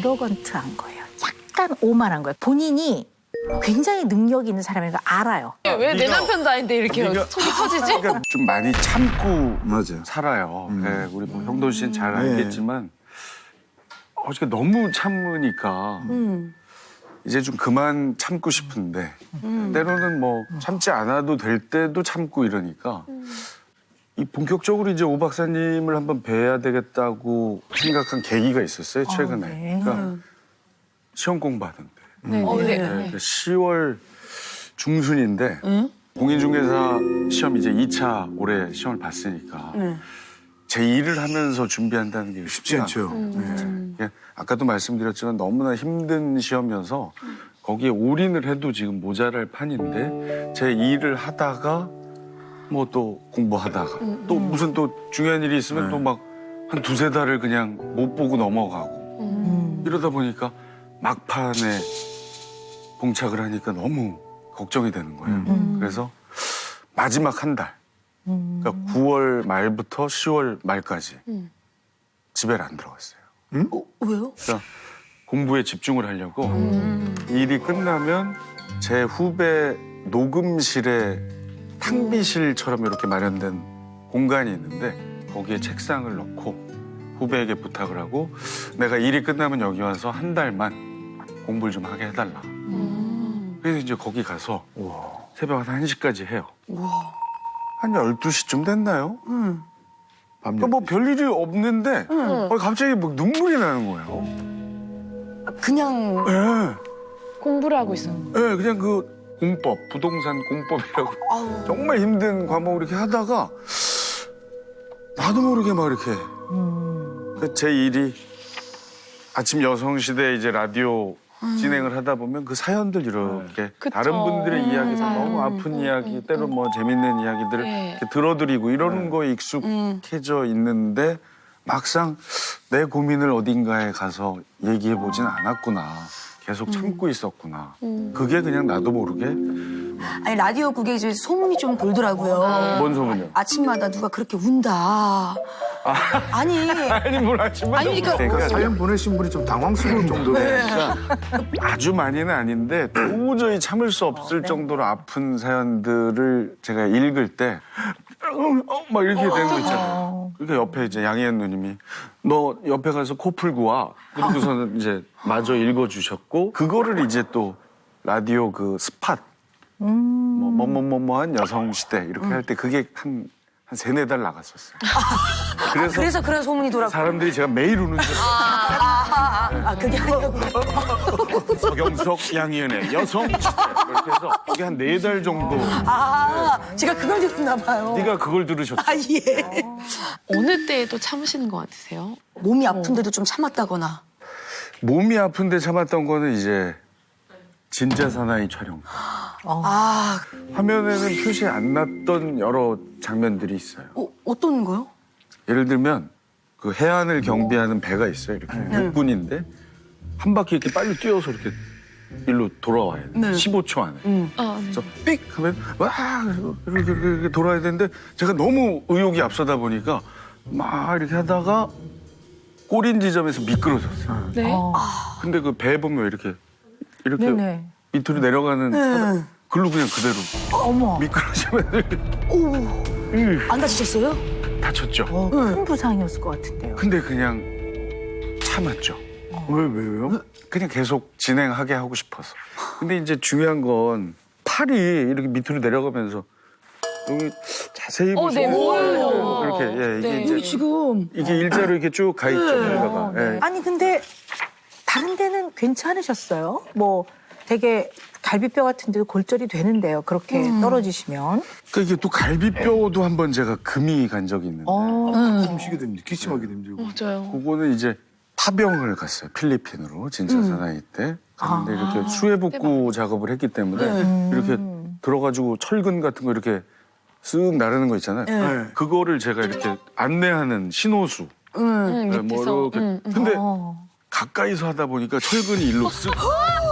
에러건트한 거예요. 약간 오만한 거예요. 본인이 굉장히 능력이 있는 사람인 걸 알아요. 왜 내 남편도 아닌데 이렇게 속이 터지지? 그러니까 좀 많이 참고 맞아요. 살아요. 네, 우리 뭐 형돈 씨는 잘 알겠지만 어저께 너무 참으니까 이제 좀 그만 참고 싶은데 때로는 뭐 참지 않아도 될 때도 참고 이러니까 이 본격적으로 이제 오 박사님을 한번 뵈야 되겠다고 생각한 계기가 있었어요, 최근에. 네. 그러니까 시험 공부하던데. 네. 네, 10월 중순인데 공인중개사 시험 이제 2차 올해 시험을 봤으니까 제 일을 하면서 준비한다는 게 쉽지 않죠. 아까도 말씀드렸지만 너무나 힘든 시험이어서 거기에 올인을 해도 지금 모자랄 판인데 제 일을 하다가 뭐 또 공부하다가 또 무슨 또 중요한 일이 있으면 또 막 한 두세 달을 그냥 못 보고 넘어가고 이러다 보니까 막판에 봉착을 하니까 너무 걱정이 되는 거예요. 그래서 마지막 한 달, 그러니까 9월 말부터 10월 말까지 집에를 안 들어갔어요. 왜요? 그러니까 공부에 집중을 하려고 일이 끝나면 제 후배 녹음실에 탕비실처럼 이렇게 마련된 공간이 있는데 거기에 책상을 넣고 후배에게 부탁을 하고 내가 일이 끝나면 여기 와서 한 달만 공부를 좀 하게 해달라. 그래서 이제 거기 가서 새벽 한 1시까지 해요. 한 12시쯤 됐나요? 그러니까 뭐 별일이 없는데 갑자기 뭐 눈물이 나는 거예요. 그냥 예. 공부를 하고 있었는데. 네, 그냥 그 공법, 부동산 공법이라고 정말 힘든 과목을 이렇게 하다가 나도 모르게 막 이렇게 제 일이 아침 여성시대 이제 라디오 진행을 하다 보면 그 사연들 이렇게 그쵸. 다른 분들의 이야기에서 너무 아픈 이야기, 때로 뭐 재밌는 이야기들을 네. 이렇게 들어드리고 이러는 거에 익숙해져 있는데 막상 내 고민을 어딘가에 가서 얘기해보진 않았구나. 계속 참고 있었구나. 그게 그냥 나도 모르게. 아니 라디오국에 이제 소문이 좀 돌더라고요. 뭔 소문이요? 아침마다 누가 그렇게 운다. 아니 아니 뭘 아침마다 아니, 그러니까 사연 보내신 분이 좀 당황스러울 정도네. 아주 많이는 아닌데 도저히 참을 수 없을 정도로 아픈 사연들을 제가 읽을 때 막 이렇게 되는 거 있잖아요. 그러니까 옆에 이제 양희은 누님이 너 옆에 가서 코 풀고 와. 그러고서는 이제 마저 읽어주셨고 그거를 이제 또 라디오 그 스팟 뭐뭐뭐뭐한 여성시대 이렇게 할 때 그게 한 세네 달 나갔었어요. 그래서 그런 소문이 돌았고. 사람들이 제가 매일 우는 줄 그게 아니고. 서경석, 양희은의 여성시대 이렇게 해서 그게 한 4달 정도 제가 그걸 듣나 봐요. 네가 그걸 들으셨어. 예. 어느 때에도 참으시는 것 같으세요? 몸이 아픈데도 좀 참았다거나. 몸이 아픈데 참았던 거는 이제 진짜 사나이 촬영. 화면에는 표시 안 났던 여러 장면들이 있어요. 어떤 거요? 예를 들면 그 해안을 경비하는 배가 있어요. 이렇게 육군인데 한 바퀴 이렇게 빨리 뛰어서 이렇게 일로 돌아와야 돼. 15초 안에. 네. 그래서 삑 하면 와 이렇게 돌아야 되는데 제가 너무 의욕이 앞서다 보니까 막 이렇게 하다가 꼬린 지점에서 미끄러졌어요. 네. 근데 그 배 보면 이렇게 네네. 밑으로 내려가는 글로 그냥 그대로 어머. 미끄러지면 안 다치셨어요? 다쳤죠. 큰 부상이었을 것 같은데요. 근데 그냥 참았죠. 왜요? 그냥 계속 진행하게 하고 싶어서. 근데 이제 중요한 건 팔이 이렇게 밑으로 내려가면서 여기 자세히 네, 보시면 보여요. 이렇게 예, 이게 네. 이제 지금. 이게 일자로 이렇게 쭉 가 있죠. 결과가. 예. 아니 근데 다른 데는 괜찮으셨어요? 뭐 되게 갈비뼈 같은 데도 골절이 되는데요. 그렇게 떨어지시면. 그러니까 이게 또 갈비뼈도 한번 제가 금이 간 적이 있는데 숨쉬게 됩니다. 기침하기도 힘들고. 맞아요. 그거는 이제 파병을 갔어요. 필리핀으로 진짜 사나이 때. 갔는데 이렇게 수해복구 작업을 했기 때문에 이렇게 들어가지고 철근 같은 거 이렇게 쓱 나르는 거 있잖아요. 그거를 제가 이렇게 안내하는 신호수. 네, 뭐 이렇게. 근데 가까이서 하다 보니까 철근이 일로 쓱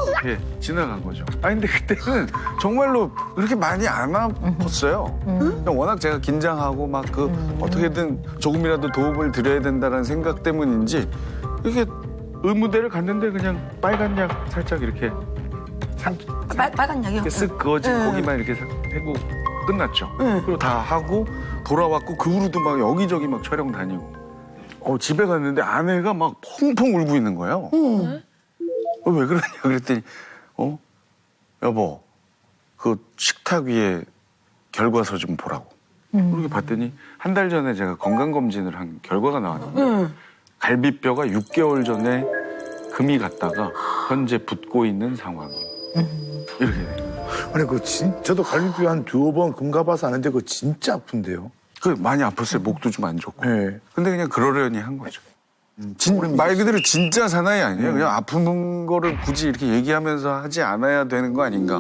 이렇게 지나간 거죠. 아니 근데 그때는 정말로 그렇게 많이 안 아팠어요. 그냥 워낙 제가 긴장하고 막 그 어떻게든 조금이라도 도움을 드려야 된다는 생각 때문인지 이게 의무대를 갔는데 그냥 빨간 약 살짝 이렇게 빨간 약이요? 이렇게 쓱 그어진 네. 고기만 이렇게 싹 해고 끝났죠. 네. 그리고 다 하고 돌아왔고 그 후로도 막 여기저기 막 촬영 다니고. 집에 갔는데 아내가 막 펑펑 울고 있는 거예요. 왜 그러냐 그랬더니 여보 그 식탁 위에 결과서 좀 보라고. 그렇게 봤더니 한 달 전에 제가 건강검진을 한 결과가 나왔는데 갈비뼈가 6개월 전에 금이 갔다가 현재 붓고 있는 상황이에요. 이렇게 돼요. 아니 저도 갈비뼈 한 2번 금 가봐서 아는데 그거 진짜 아픈데요. 그 많이 아팠어요. 목도 좀 안 좋고. 네. 근데 그냥 그러려니 한 거죠. 말 그대로 진짜 사나이 아니에요. 그냥 아픈 거를 굳이 이렇게 얘기하면서 하지 않아야 되는 거 아닌가.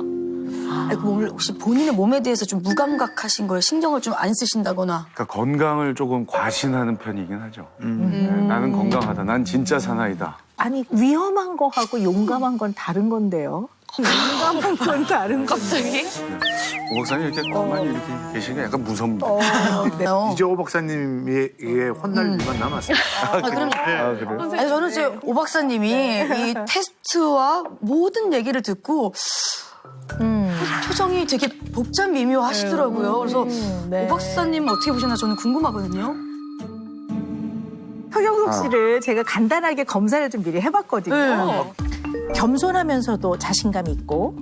아니, 그럼 혹시 본인의 몸에 대해서 좀 무감각하신 거예요? 신경을 좀 안 쓰신다거나? 그러니까 건강을 조금 과신하는 편이긴 하죠. 네, 나는 건강하다. 난 진짜 사나이다. 아니 위험한 거하고 용감한 건 다른 건데요. 용감한 건 다른 거. 갑자기? 오 박사님 이렇게 가만히 이렇게 계시니까 약간 무섭네. 이제 오 박사님에게 혼날 일만 남았어요. 그럼 그래요? 아니, 저는 이제 오 박사님이 이 테스트와 모든 얘기를 듣고 표정이 되게 복잡 미묘하시더라고요. 그래서 네. 오 박사님 어떻게 보셨나 저는 궁금하거든요. 서경석 씨를 제가 간단하게 검사를 좀 미리 해봤거든요. 네. 겸손하면서도 자신감이 있고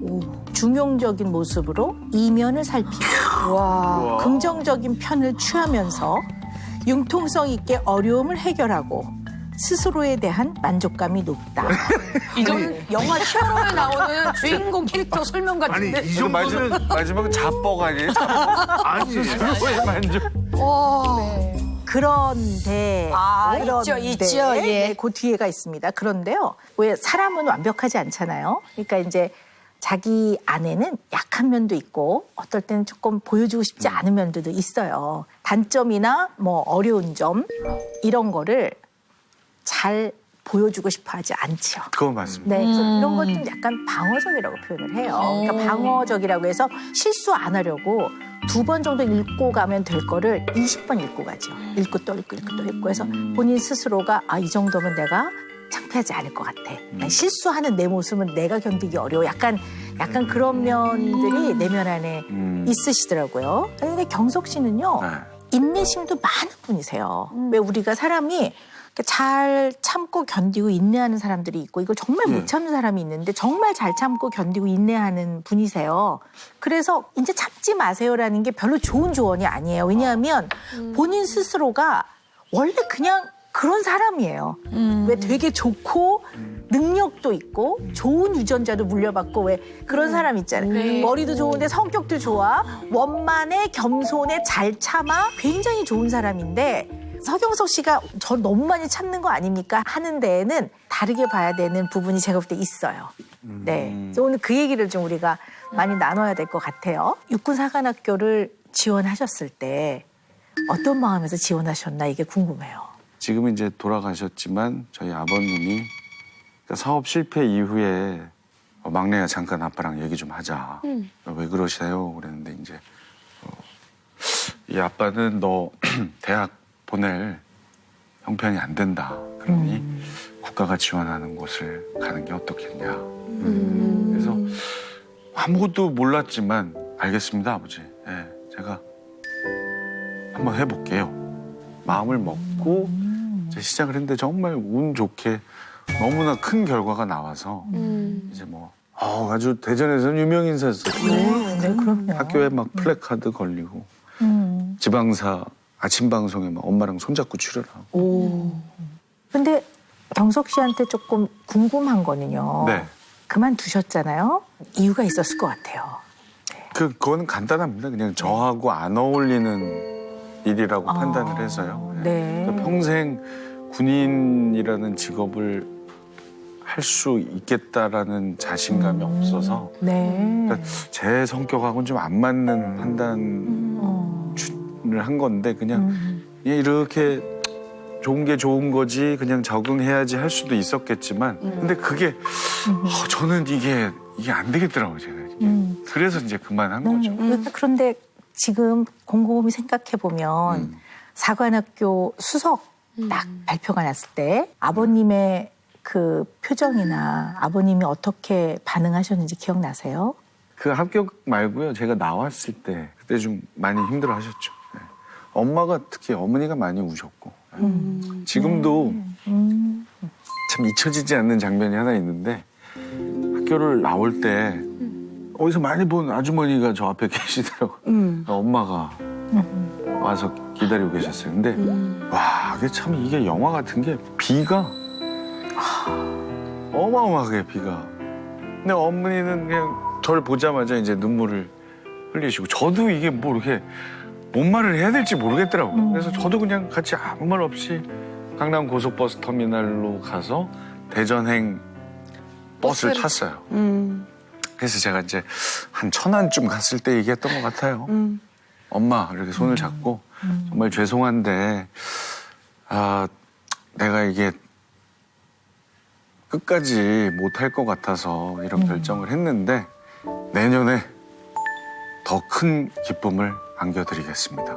중용적인 모습으로 이면을 살피고 와. 긍정적인 편을 취하면서 융통성 있게 어려움을 해결하고 스스로에 대한 만족감이 높다. 이전 영화 히어로에 나오는 주인공 캐릭터 설명 아니 같은데. 이 정도는 마지막은 자뻑 아니에요? 아니 스스로의 만족. 와. 그런데 있죠. 예. 네, 그 뒤에가 있습니다. 그런데요, 왜 사람은 완벽하지 않잖아요. 그러니까 이제 자기 안에는 약한 면도 있고 어떨 때는 조금 보여주고 싶지 않은 면들도 있어요. 단점이나 뭐 어려운 점 이런 거를 잘 보여주고 싶어 하지 않죠. 그거 맞습니다. 네, 그래서 이런 것 좀 약간 방어적이라고 표현을 해요. 그러니까 방어적이라고 해서 실수 안 하려고 2번 정도 읽고 가면 될 거를 20번 읽고 가죠. 읽고 또 읽고 읽고 또 읽고 해서 본인 스스로가 이 정도면 내가 창피하지 않을 것 같아. 실수하는 내 모습은 내가 견디기 어려워. 약간 그런 면들이 내면 안에 있으시더라고요. 근데 경석 씨는요, 네. 인내심도 많은 분이세요. 왜 우리가 사람이 잘 참고 견디고 인내하는 사람들이 있고 이걸 정말 못 참는 사람이 있는데 정말 잘 참고 견디고 인내하는 분이세요. 그래서 이제 참지 마세요라는 게 별로 좋은 조언이 아니에요. 왜냐하면 본인 스스로가 원래 그냥 그런 사람이에요. 왜 되게 좋고 능력도 있고 좋은 유전자도 물려받고 왜 그런 사람 있잖아요. 네. 머리도 좋은데 성격도 좋아. 원만해, 겸손해, 잘 참아. 굉장히 좋은 사람인데 서경석 씨가 저 너무 많이 참는 거 아닙니까? 하는 데에는 다르게 봐야 되는 부분이 제가 볼 때 있어요. 네. 그래서 오늘 그 얘기를 좀 우리가 많이 나눠야 될 것 같아요. 육군사관학교를 지원하셨을 때 어떤 마음에서 지원하셨나 이게 궁금해요. 지금 이제 돌아가셨지만 저희 아버님이 그러니까 사업 실패 이후에 막내야 잠깐 아빠랑 얘기 좀 하자. 왜 그러세요? 그랬는데 이제 이 아빠는 너 대학 보낼 형편이 안 된다. 그러니 국가가 지원하는 곳을 가는 게 어떻겠냐. 그래서 아무것도 몰랐지만 알겠습니다, 아버지. 네, 제가 한번 해볼게요. 마음을 먹고 이제 시작을 했는데 정말 운 좋게 너무나 큰 결과가 나와서 이제 뭐 아주 대전에서는 유명 인사였었어요. 네, 그럼요. 학교에 막 플래카드 걸리고 지방사 아침 방송에 막 엄마랑 손잡고 출연하고. 근데 경석 씨한테 조금 궁금한 거는요. 네. 그만두셨잖아요. 이유가 있었을 것 같아요. 그거는 간단합니다. 그냥 저하고 안 어울리는 일이라고 판단을 해서요. 네. 그러니까 평생 군인이라는 직업을 할 수 있겠다라는 자신감이 없어서 네. 그러니까 제 성격하고는 좀 안 맞는 판단을 한 건데 그냥 이렇게 좋은 게 좋은 거지 그냥 적응해야지 할 수도 있었겠지만 근데 그게 저는 이게 안 되겠더라고요. 제가. 그래서 이제 그만한 거죠. 그런데 지금 곰곰이 생각해보면 사관학교 수석 딱 발표가 났을 때 아버님의 그 표정이나 아버님이 어떻게 반응하셨는지 기억나세요? 그 합격 말고요. 제가 나왔을 때 그때 좀 많이 힘들어하셨죠. 네. 엄마가 특히 어머니가 많이 우셨고 지금도 참 잊혀지지 않는 장면이 하나 있는데 학교를 나올 때 어디서 많이 본 아주머니가 저 앞에 계시더라고요. 엄마가 와서 기다리고 계셨어요. 근데 와, 이게 영화 같은 게 비가 어마어마하게 비가. 근데 어머니는 그냥 저를 보자마자 이제 눈물을 흘리시고 저도 이게 뭐 이렇게 뭔 말을 해야 될지 모르겠더라고요. 그래서 저도 그냥 같이 아무 말 없이 강남 고속버스 터미널로 가서 대전행 버스를 탔어요. 그래서 제가 이제 한 천안쯤 갔을 때 얘기했던 것 같아요. 엄마 이렇게 손을 잡고 정말 죄송한데 내가 이게 끝까지 못할 것 같아서 이런 결정을 했는데 내년에 더 큰 기쁨을 안겨드리겠습니다.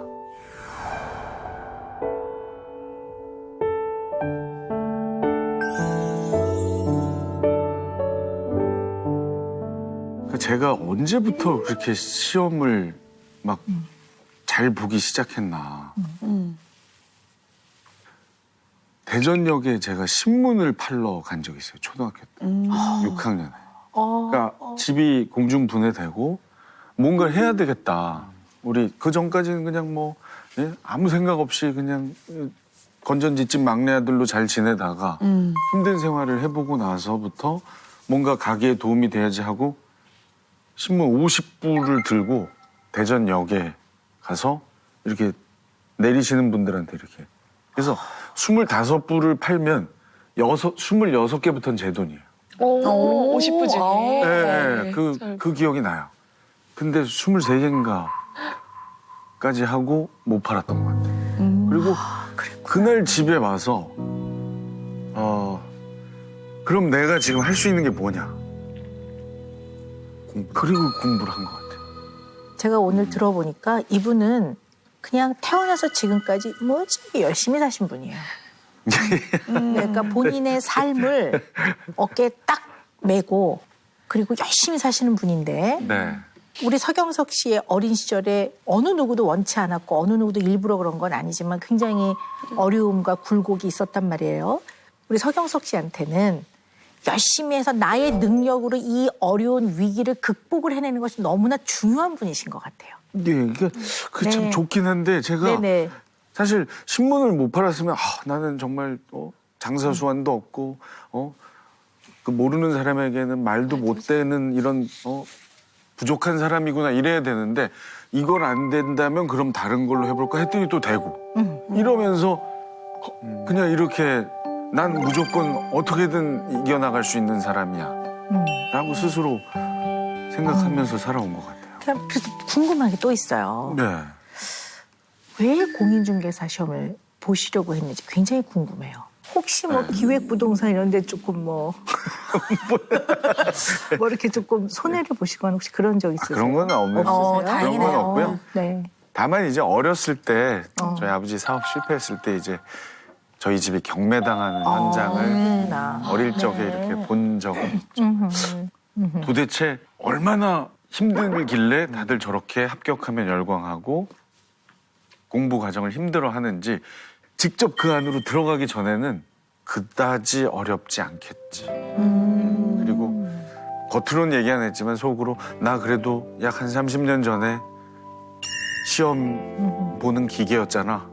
제가 언제부터 그렇게 시험을 막 잘 보기 시작했나. 대전역에 제가 신문을 팔러 간 적이 있어요. 초등학교 때. 6학년에. 그러니까 집이 공중분해되고 뭔가를 해야 되겠다. 우리 그 전까지는 그냥 뭐 아무 생각 없이 그냥 건전지집 막내 아들로 잘 지내다가 힘든 생활을 해보고 나서부터 뭔가 가게에 도움이 돼야지 하고 신문 50부를 들고 대전역에 가서 이렇게 내리시는 분들한테 이렇게. 그래서 25부를 팔면 26개부터는 제 돈이에요. 오, 50부 중에. 네, 그 기억이 나요. 근데 23개인가까지 하고 못 팔았던 것 같아요. 그리고 그날 집에 와서 그럼 내가 지금 할 수 있는 게 뭐냐. 그리고 공부를 한 것 같아요. 제가 오늘 들어보니까 이분은 그냥 태어나서 지금까지 멋지게 열심히 사신 분이에요. 그러니까 본인의 삶을 어깨에 딱 메고 그리고 열심히 사시는 분인데 네. 우리 서경석 씨의 어린 시절에 어느 누구도 원치 않았고 어느 누구도 일부러 그런 건 아니지만 굉장히 어려움과 굴곡이 있었단 말이에요. 우리 서경석 씨한테는 열심히 해서 나의 능력으로 이 어려운 위기를 극복을 해내는 것이 너무나 중요한 분이신 것 같아요. 네, 이게 참 네. 좋긴 한데 제가 네네. 사실 신문을 못 팔았으면 나는 정말 장사 수완도 없고 그 모르는 사람에게는 말도 못 되는 이런 부족한 사람이구나 이래야 되는데 이걸 안 된다면 그럼 다른 걸로 해볼까 했더니 또 되고 이러면서 그냥 이렇게 난 무조건 어떻게든 이겨나갈 수 있는 사람이야 라고 스스로 생각하면서 살아온 것 같아요. 그래서 궁금한 게 또 있어요. 네. 왜 공인중개사 시험을 보시려고 했는지 굉장히 궁금해요. 혹시 뭐 기획부동산 이런 데 조금 뭐 이렇게 조금 손해를 보시거나 혹시 그런 적 있으세요? 그런 건 없는 그런 다행이네요. 건 없고요. 네. 다만 이제 어렸을 때 저희 아버지 사업 실패했을 때 이제 저희 집이 경매당하는 현장을 어릴 적에 이렇게 본 적은 있죠. 도대체 얼마나 힘들길래 다들 저렇게 합격하면 열광하고 공부 과정을 힘들어하는지 직접 그 안으로 들어가기 전에는 그다지 어렵지 않겠지. 그리고 겉으로는 얘기 안 했지만 속으로 나 그래도 약 한 30년 전에 시험 보는 기계였잖아.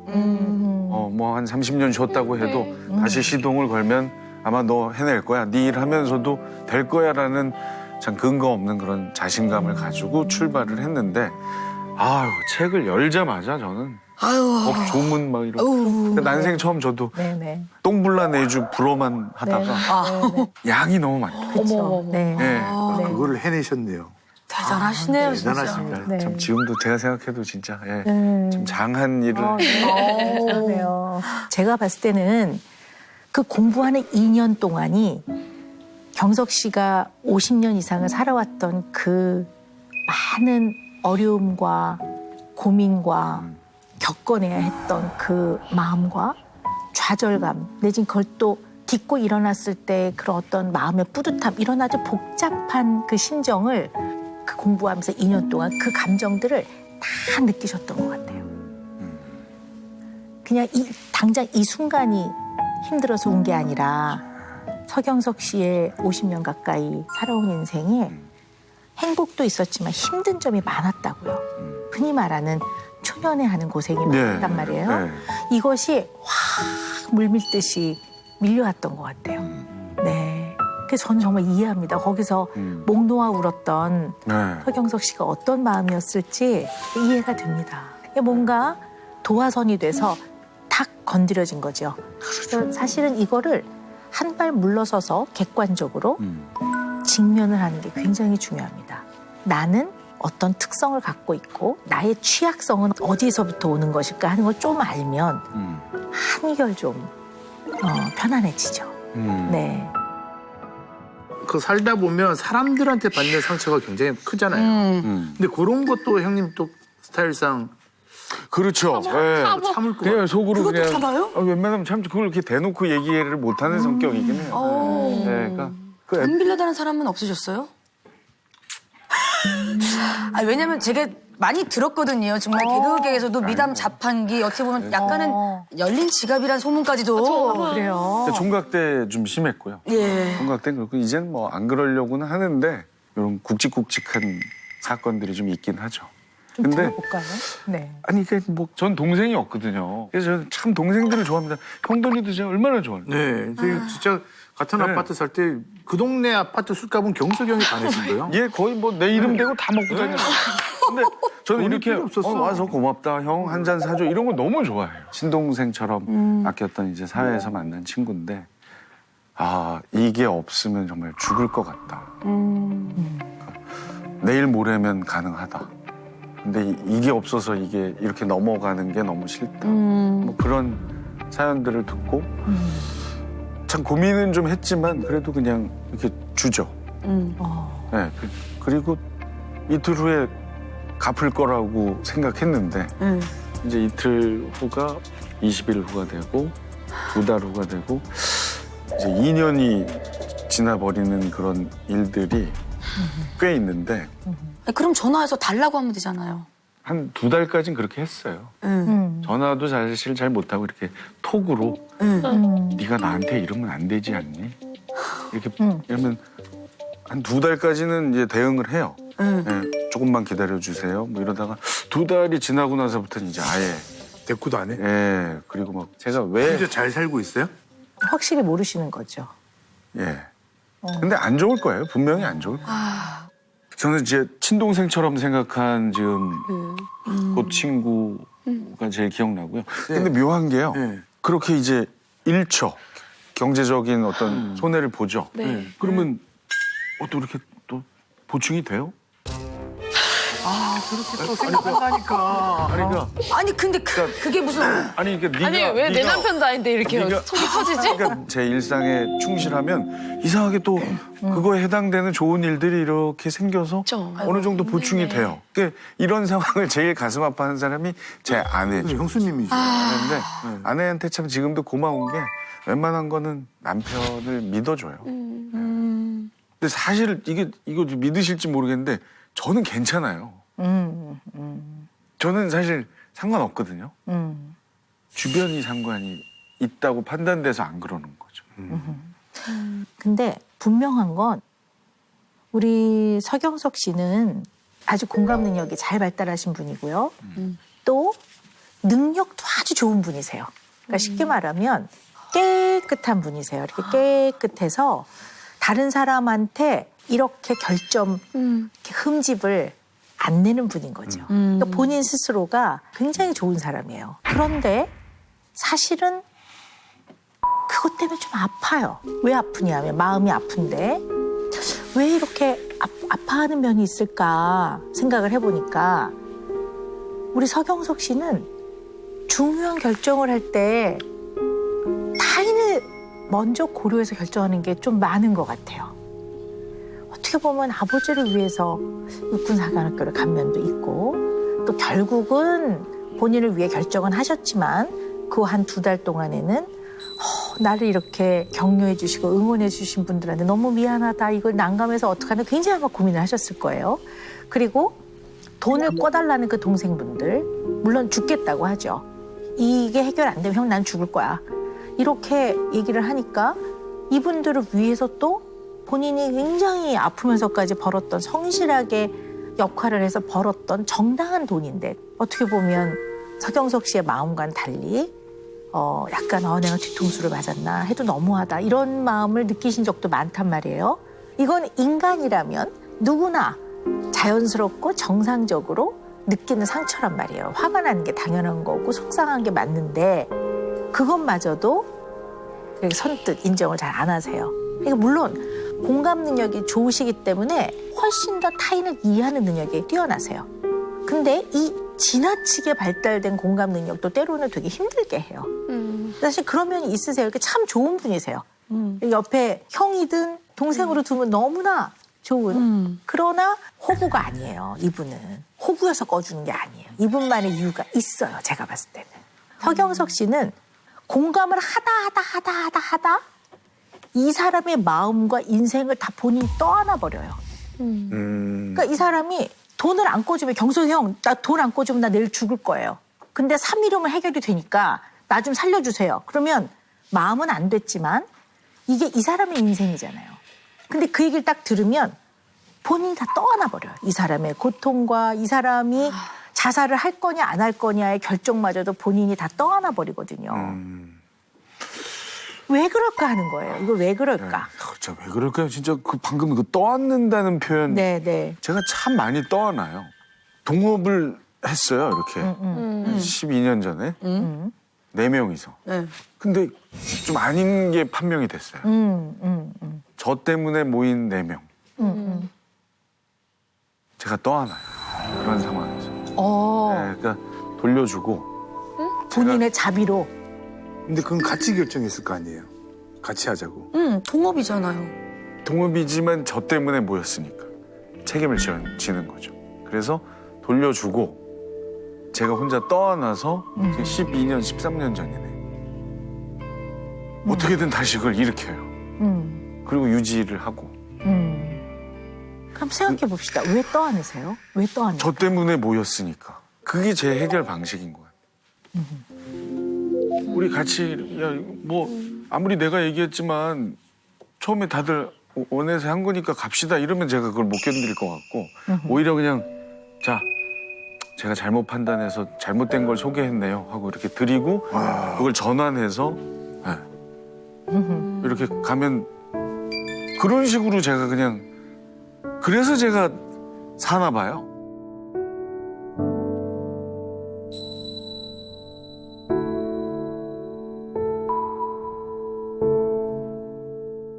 뭐 한 30년 쉬었다고 해도 다시 시동을 걸면 아마 너 해낼 거야. 네 일 하면서도 될 거야라는 참 근거 없는 그런 자신감을 가지고 출발을 했는데 책을 열자마자 저는 법 조문 막 이런 난생 처음 저도 네네. 똥불나 내주 불어만 하다가 양이 너무 많다. 그렇죠. 네. 네. 그거를 해내셨네요. 대단하시네요, 진짜. 대단하십니다. 네. 참 지금도 제가 생각해도 진짜 좀 장한 일을 그러네요. 제가 봤을 때는 그 공부하는 2년 동안이 경석 씨가 50년 이상을 살아왔던 그 많은 어려움과 고민과 겪어내야 했던 그 마음과 좌절감 내지는 그걸 또 딛고 일어났을 때 그런 어떤 마음의 뿌듯함, 이런 아주 복잡한 그 심정을 그 공부하면서 2년 동안 그 감정들을 다 느끼셨던 것 같아요. 그냥 당장 이 순간이 힘들어서 온 게 아니라 서경석 씨의 50년 가까이 살아온 인생에 행복도 있었지만 힘든 점이 많았다고요. 흔히 말하는 초년에 하는 고생이 많았단 말이에요. 이것이 확 물밀듯이 밀려왔던 것 같아요. 네. 그래서 저는 정말 이해합니다. 거기서 목 놓아 울었던 서경석 씨가 어떤 마음이었을지 이해가 됩니다. 뭔가 도화선이 돼서 탁 건드려진 거죠. 그래서 사실은 이거를 한 발 물러서서 객관적으로 직면을 하는 게 굉장히 중요합니다. 나는 어떤 특성을 갖고 있고 나의 취약성은 어디서부터 오는 것일까 하는 걸 좀 알면 한결 좀 편안해지죠. 네. 그 살다 보면 사람들한테 받는 상처가 굉장히 크잖아요. 근데 그런 것도 형님 또 스타일상 그렇죠. 예. 참을 거 그냥 속으로 그것도 그냥 참아요? 웬만하면 참 그걸 이렇게 대놓고 얘기를 못하는 성격이긴 해요. 네, 그러니까 안 빌려다는 사람은 없으셨어요? 왜냐면 제가 많이 들었거든요. 정말 개그계에서도 미담 자판기 어떻게 보면 약간은 열린 지갑이란 소문까지도. 그래요. 총각 때 좀 심했고요. 예. 총각 때 그렇고 이제는 뭐 안 그러려고는 하는데 이런 굵직굵직한 사건들이 좀 있긴 하죠. 좀 근데 들어볼까요? 네. 아니 이게 뭐 전 동생이 없거든요. 그래서 저는 참 동생들을 좋아합니다. 형돈이도 제가 얼마나 좋아해요. 네, 저희 진짜 같은 네. 아파트 살 때 그 동네 아파트 술값은 경석이 형이 다 내신 거예요? 얘 거의 뭐 내 이름 대고 다 먹고 다녀요. 근데 저는 돈이 이렇게 필요 없었어. 와서 고맙다 형 한 잔 사줘 이런 거 너무 좋아해요. 친동생처럼 아꼈던 이제 사회에서 만난 친구인데 아 이게 없으면 정말 죽을 것 같다. 내일 모레면 가능하다. 근데 이게 없어서 이게 이렇게 넘어가는 게 너무 싫다. 뭐 그런 사연들을 듣고 참 고민은 좀 했지만 그래도 그냥 이렇게 주죠. 네, 그리고 이틀 후에 갚을 거라고 생각했는데 이제 이틀 후가 20일 후가 되고 2달 후가 되고 이제 2년이 지나버리는 그런 일들이 꽤 있는데 그럼 전화해서 달라고 하면 되잖아요. 한 2달까지는 그렇게 했어요. 전화도 사실 잘 못하고 이렇게 톡으로 네가 나한테 이러면 안 되지 않니? 이렇게 이러면 한 2달까지는 이제 대응을 해요. 네, 조금만 기다려주세요. 뭐 이러다가 2달이 지나고 나서부터는 이제 아예 대꾸도 안 해? 예 그리고 막 제가 왜 진짜 잘 살고 있어요? 확실히 모르시는 거죠. 예. 근데 안 좋을 거예요. 분명히 안 좋을 거예요. 저는 이제 친동생처럼 생각한 지금 그 친구가 제일 기억나고요. 근데 묘한 게요. 네. 그렇게 이제 잃죠. 경제적인 어떤 손해를 보죠. 네. 그러면 또 이렇게 또 보충이 돼요? 그렇게 또 생각한다니까. 그러니까 아니 근데 그게 무슨 아니 그러니까 네가 아니 왜 내 네가- 남편도 아닌데 이렇게 네가- 속이 터지지? 그러니까 제 일상에 충실하면 이상하게 또 그거에 해당되는 좋은 일들이 이렇게 생겨서 그쵸. 어느 정도 보충이 돼요. 그러니까 이런 상황을 제일 가슴 아파하는 사람이 제 아내죠. 형수님이죠. 아내인데 아내한테 참 지금도 고마운 게 웬만한 거는 남편을 믿어줘요. 근데 사실 이거 믿으실지 모르겠는데 저는 괜찮아요. 저는 사실 상관없거든요. 주변이 상관이 있다고 판단돼서 안 그러는 거죠. 근데 분명한 건 우리 서경석 씨는 아주 공감 능력이 잘 발달하신 분이고요. 또 능력도 아주 좋은 분이세요. 그러니까 쉽게 말하면 깨끗한 분이세요. 이렇게 깨끗해서 다른 사람한테 이렇게 결점, 이렇게 흠집을 안 내는 분인 거죠. 그러니까 본인 스스로가 굉장히 좋은 사람이에요. 그런데 사실은 그것 때문에 좀 아파요. 왜 아프냐면 마음이 아픈데 왜 이렇게 아파하는 면이 있을까 생각을 해보니까 우리 서경석 씨는 중요한 결정을 할 때 타인을 먼저 고려해서 결정하는 게 좀 많은 것 같아요. 어떻게 보면 아버지를 위해서 육군사관학교를 간 면도 있고 또 결국은 본인을 위해 결정은 하셨지만 그 한 2달 동안에는 나를 이렇게 격려해 주시고 응원해 주신 분들한테 너무 미안하다. 이걸 난감해서 어떡하나 굉장히 아마 고민을 하셨을 거예요. 그리고 돈을 꿔달라는 그 동생분들 물론 죽겠다고 하죠. 이게 해결 안 되면 형 난 죽을 거야. 이렇게 얘기를 하니까 이분들을 위해서 또 본인이 굉장히 아프면서까지 벌었던 성실하게 역할을 해서 벌었던 정당한 돈인데 어떻게 보면 서경석 씨의 마음과는 달리 약간 내가 뒤통수를 맞았나 해도 너무하다 이런 마음을 느끼신 적도 많단 말이에요. 이건 인간이라면 누구나 자연스럽고 정상적으로 느끼는 상처란 말이에요. 화가 나는 게 당연한 거고 속상한 게 맞는데 그것마저도 선뜻 인정을 잘 안 하세요. 그러니까 물론 공감 능력이 좋으시기 때문에 훨씬 더 타인을 이해하는 능력이 뛰어나세요. 근데 이 지나치게 발달된 공감 능력도 때로는 되게 힘들게 해요. 사실 그런 면이 있으세요. 이렇게 참 좋은 분이세요. 옆에 형이든 동생으로 두면 너무나 좋은. 그러나 호구가 아니에요. 이분은. 호구여서 꺼주는 게 아니에요. 이분만의 이유가 있어요. 제가 봤을 때는. 서경석 씨는 공감을 하다 이 사람의 마음과 인생을 다 본인이 떠안아 버려요. 그러니까 이 사람이 돈을 안 꿔주면 경석이 형, 나 돈 안 꿔주면 나 내일 죽을 거예요. 근데 3일이면 해결이 되니까 나 좀 살려주세요. 그러면 마음은 안 됐지만 이게 이 사람의 인생이잖아요. 근데 그 얘기를 딱 들으면 본인이 다 떠안아 버려요. 이 사람의 고통과 이 사람이 자살을 할 거냐 안 할 거냐의 결정마저도 본인이 다 떠안아 버리거든요. 왜 그럴까 하는 거예요. 이거 왜 그럴까? 진짜 왜 그럴까요? 진짜 그 방금 그 떠안는다는 표현 네. 제가 참 많이 떠안아요. 동업을 했어요. 이렇게 12년 전에 4명이서. 네. 근데 좀 아닌 게 판명이 됐어요. 저 때문에 모인 4명. 제가 떠안아요. 그런 상황에서. 네, 그러니까 돌려주고. 본인의 자비로. 근데 그건 같이 결정했을 거 아니에요. 같이 하자고. 동업이잖아요. 동업이지만 저 때문에 모였으니까 책임을 지는 거죠. 그래서 돌려주고 제가 혼자 떠안아서 12년, 13년 전이네. 어떻게든 다시 그걸 일으켜요. 그리고 유지를 하고. 그럼 생각해 봅시다. 왜 떠안으세요? 왜 떠안으세요? 저 때문에 모였으니까. 그게 제 해결 방식인 거예요. 우리 같이 아무리 내가 얘기했지만 처음에 다들 원해서 한 거니까 갑시다 이러면 제가 그걸 못 견딜 것 같고 오히려 그냥 자 제가 잘못 판단해서 잘못된 걸 소개했네요 하고 이렇게 드리고 그걸 전환해서 이렇게 가면 그런 식으로 제가 그냥 그래서 제가 사나 봐요.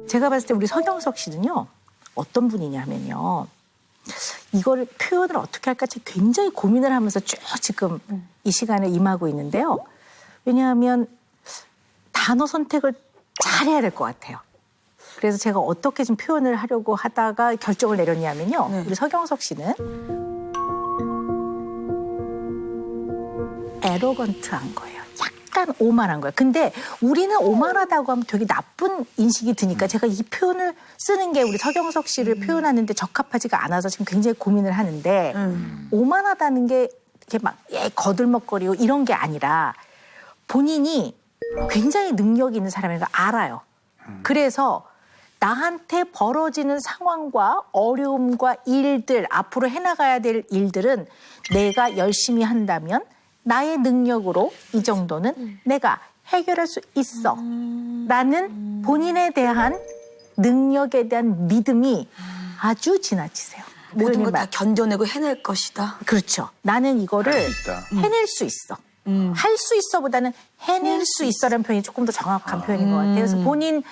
제가 봤을 때 우리 서경석 씨는요. 어떤 분이냐 하면요. 이거를 표현을 어떻게 할까 굉장히 고민을 하면서 쭉 지금 이 시간에 임하고 있는데요. 왜냐하면 단어 선택을 잘해야 될 것 같아요. 그래서 제가 어떻게 좀 표현을 하려고 하다가 결정을 내렸냐면요. 우리 서경석 씨는 에러건트한 거예요. 약간 오만한 거예요. 근데 우리는 오만하다고 하면 되게 나쁜 인식이 드니까 제가 이 표현을 쓰는 게 우리 서경석 씨를 표현하는데 적합하지가 않아서 지금 굉장히 고민을 하는데 오만하다는 게 이렇게 막 거들먹거리고 이런 게 아니라 본인이 굉장히 능력이 있는 사람인 걸 알아요. 그래서 나한테 벌어지는 상황과 어려움과 일들, 앞으로 해나가야 될 일들은 내가 열심히 한다면 나의 능력으로 이 정도는 내가 해결할 수 있어. 라는 본인에 대한 능력에 대한 믿음이 아주 지나치세요. 모든 걸 다 견뎌내고 해낼 것이다. 그렇죠. 나는 이거를 해낼 수 있어. 할 수 있어보다는 해낼 수 있어라는 표현이 조금 더 정확한 표현인 것 같아요. 그래서 본인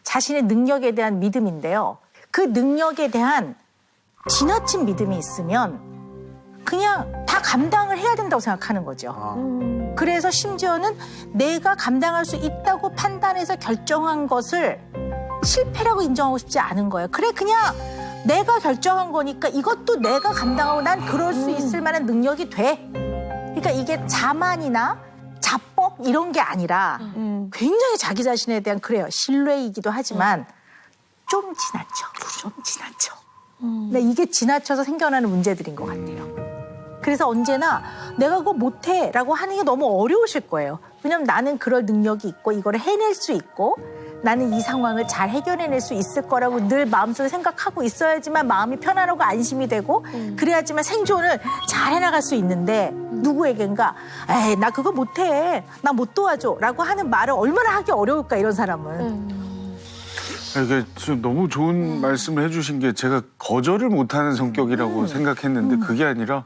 자신의 능력에 대한 믿음인데요. 그 능력에 대한 지나친 믿음이 있으면 그냥 다 감당을 해야 된다고 생각하는 거죠. 그래서 심지어는 내가 감당할 수 있다고 판단해서 결정한 것을 실패라고 인정하고 싶지 않은 거예요. 그래 그냥 내가 결정한 거니까 이것도 내가 감당하고 난 그럴 수 있을 만한 능력이 돼. 그러니까 이게 자만이나 자법 이런 게 아니라 굉장히 자기 자신에 대한 그래요. 신뢰이기도 하지만 좀 지나쳐. 좀 지나쳐. 근데 이게 지나쳐서 생겨나는 문제들인 것 같아요. 그래서 언제나 내가 그거 못해라고 하는 게 너무 어려우실 거예요. 왜냐면 나는 그럴 능력이 있고 이거를 해낼 수 있고 나는 이 상황을 잘 해결해낼 수 있을 거라고 늘 마음속에 생각하고 있어야지만 마음이 편안하고 안심이 되고 그래야지만 생존을 잘 해나갈 수 있는데 누구에겐가 에이 나 그거 못해 나 못 도와줘 라고 하는 말을 얼마나 하기 어려울까 이런 사람은. 이게 지금 너무 좋은 말씀을 해주신 게 제가 거절을 못하는 성격이라고 생각했는데 그게 아니라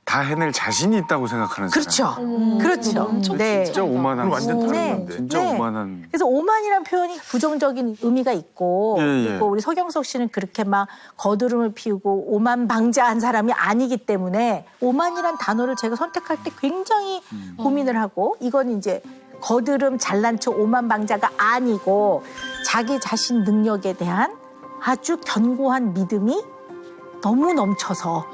다 해낼 자신이 있다고 생각하는 그렇죠. 사람. 그렇죠. 네. 진짜 오만한 완전 다른 네. 건데. 진짜 네. 오만한. 그래서 오만이라는 표현이 부정적인 의미가 있고 예, 예. 그리고 우리 서경석 씨는 그렇게 막 거드름을 피우고 오만방자한 사람이 아니기 때문에 오만이란 단어를 제가 선택할 때 굉장히 고민을 하고 이건 이제 거드름 잘난 척 오만방자가 아니고 자기 자신 능력에 대한 아주 견고한 믿음이 너무 넘쳐서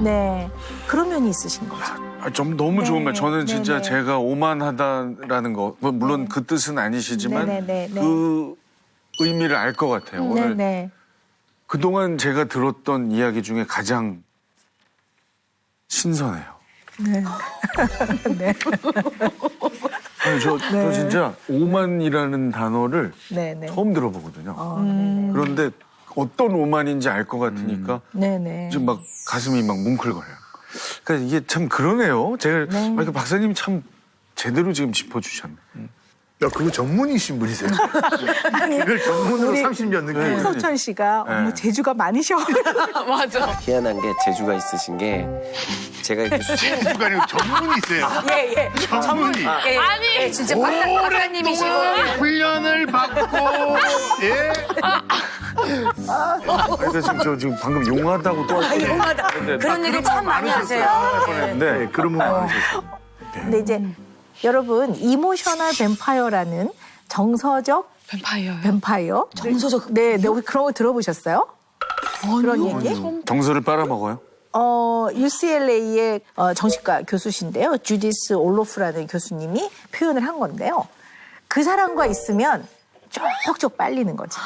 네 그런 면이 있으신 거죠. 좀 너무 좋은 말. 저는 진짜 네네. 제가 오만하다라는 거 물론 그 뜻은 아니시지만 네네네. 그 의미를 알 것 같아요. 오늘 네네. 그동안 제가 들었던 이야기 중에 가장 신선해요. 네. 네. 아니, 저 진짜 오만이라는 단어를 네네. 처음 들어보거든요. 네네. 그런데 어떤 오만인지 알 것 같으니까 네네. 지금 막 가슴이 막 뭉클거려요. 그러니까 이게 참 그러네요. 제가 네. 그러니까 박사님이 참 제대로 지금 짚어주셨네. 야, 그거 전문이신 분이세요. 이걸 전문으로 30년 느끼고. 홍석천 씨가 네. 어머 재주가 많으셔. 맞아. 희한한 게 재주가 있으신 게 제가 이렇게 전문가 아니고 전문이세요. 예. 전문이. 아니 진짜 박사님이시고. 오랫동안 훈련을 받고 예. 그러니까 지금 저 지금 방금 용하다고 또 용하다. 그런 얘기 참 많이 하세요. 네, 그런 분 많으셨어요. 근데 이제 여러분 이모셔널 뱀파이어라는 정서적 뱀파이어. 뱀파이어. 정서적. 네, 혹시 그런 거 들어보셨어요? 그런 얘기? 정서를 빨아먹어요? UCLA의 정신과 교수신데요. 주디스 올로프라는 교수님이 표현을 한 건데요. 그 사람과 있으면 쪽쪽 빨리는 거지.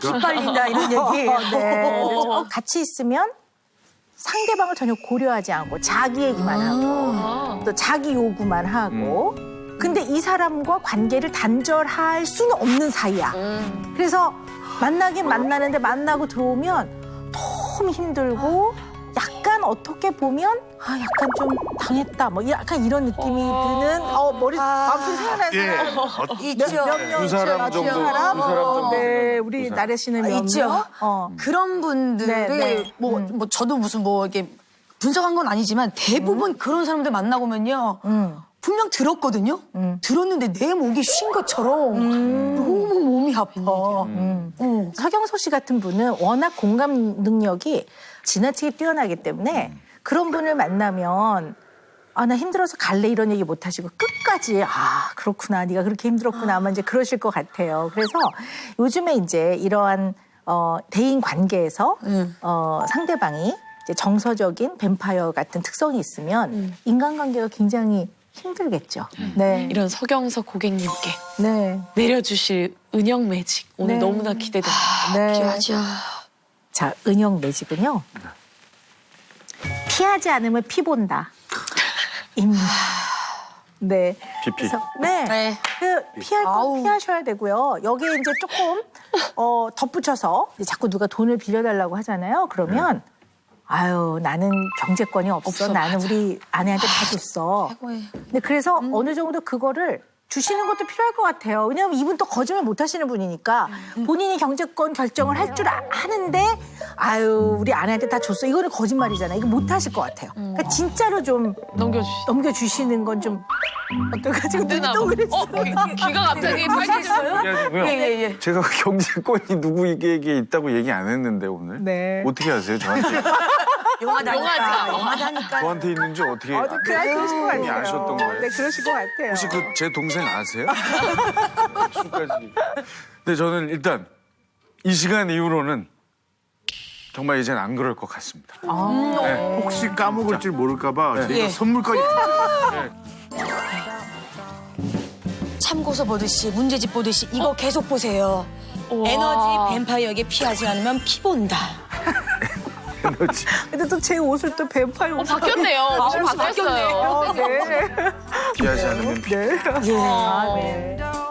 기 빨린다 이런 얘기예요. 네. 같이 있으면 상대방을 전혀 고려하지 않고 자기 얘기만 하고 또 자기 요구만 하고 근데 이 사람과 관계를 단절할 수는 없는 사이야. 그래서 만나긴 만나는데 만나고 들어오면 너무 힘들고 약간 어떻게 보면 약간 좀 당했다 뭐 약간 이런 느낌이 드는 마음속에 생각나는 예. 사람 있죠. 두 사람 정도, 두 사람 정도. 네, 우리 두 사람. 나래 씨는 몇 있죠. 명? 그런 분들이 네, 네. 뭐 저도 무슨 뭐 이렇게 분석한 건 아니지만 대부분 그런 사람들 만나보면요. 분명 들었거든요. 들었는데 내 목이 쉰 것처럼 너무 몸이 아파. 서경석 씨 같은 분은 워낙 공감 능력이 지나치게 뛰어나기 때문에 그런 분을 만나면 나 힘들어서 갈래 이런 얘기 못 하시고 끝까지 그렇구나 네가 그렇게 힘들었구나 아마 이제 그러실 것 같아요. 그래서 요즘에 이제 이러한 대인 관계에서 상대방이 이제 정서적인 뱀파이어 같은 특성이 있으면 인간관계가 굉장히 힘들겠죠. 네. 이런 서경석 고객님께 네. 내려주실 은영 매직 오늘 네. 너무나 기대됩니다. 네. 맞아. 자, 은영 매직은요. 피하지 않으면 피 본다. 입니다. 네. PP. 그래서 네. 네. 피할 건 피하셔야 되고요. 여기에 이제 조금 덧붙여서 이제 자꾸 누가 돈을 빌려달라고 하잖아요. 그러면 아유 나는 경제권이 없어. 나는 맞아. 우리 아내한테 다 줬어. 최고예요. 근데 그래서 어느 정도 그거를 주시는 것도 필요할 것 같아요. 왜냐하면 이분 또 거짓말 못 하시는 분이니까 본인이 경제권 결정을 할 줄 아는데 아유 우리 아내한테 다 줬어. 이거는 거짓말이잖아요. 이거 못 하실 것 같아요. 그러니까 진짜로 좀 넘겨주시는 건 좀 어떨까 지금 뜨나 또 봐. 그랬어. 귀가 갑자기 빨개졌어요? 그게 아니고요. 예. 제가 경제권이 누구에게 있다고 얘기 안 했는데 오늘. 네. 어떻게 아세요? 저한테 용하다니까. 저한테 있는지 어떻게 그러실 것 이미 같아요. 아셨던 거예요? 네, 그러실 것 같아요. 혹시 그 제 동생 아세요? 술까지. 근데 저는 일단 이 시간 이후로는 정말 이제는 안 그럴 것 같습니다. 네. 혹시 까먹을 줄 모를까봐 저희가 예. 선물까지 참고서 보듯이 문제집 보듯이 이거 계속 보세요. 우와. 에너지 뱀파이어에게 피하지 않으면 피 본다. 에너지. 근데 또 제 옷을 또 뱀파이어 옷으로 바뀌었네요. 지금 바뀌었어요. 네. 피하지 않으면 피. 네. 예. 아, 네. 어.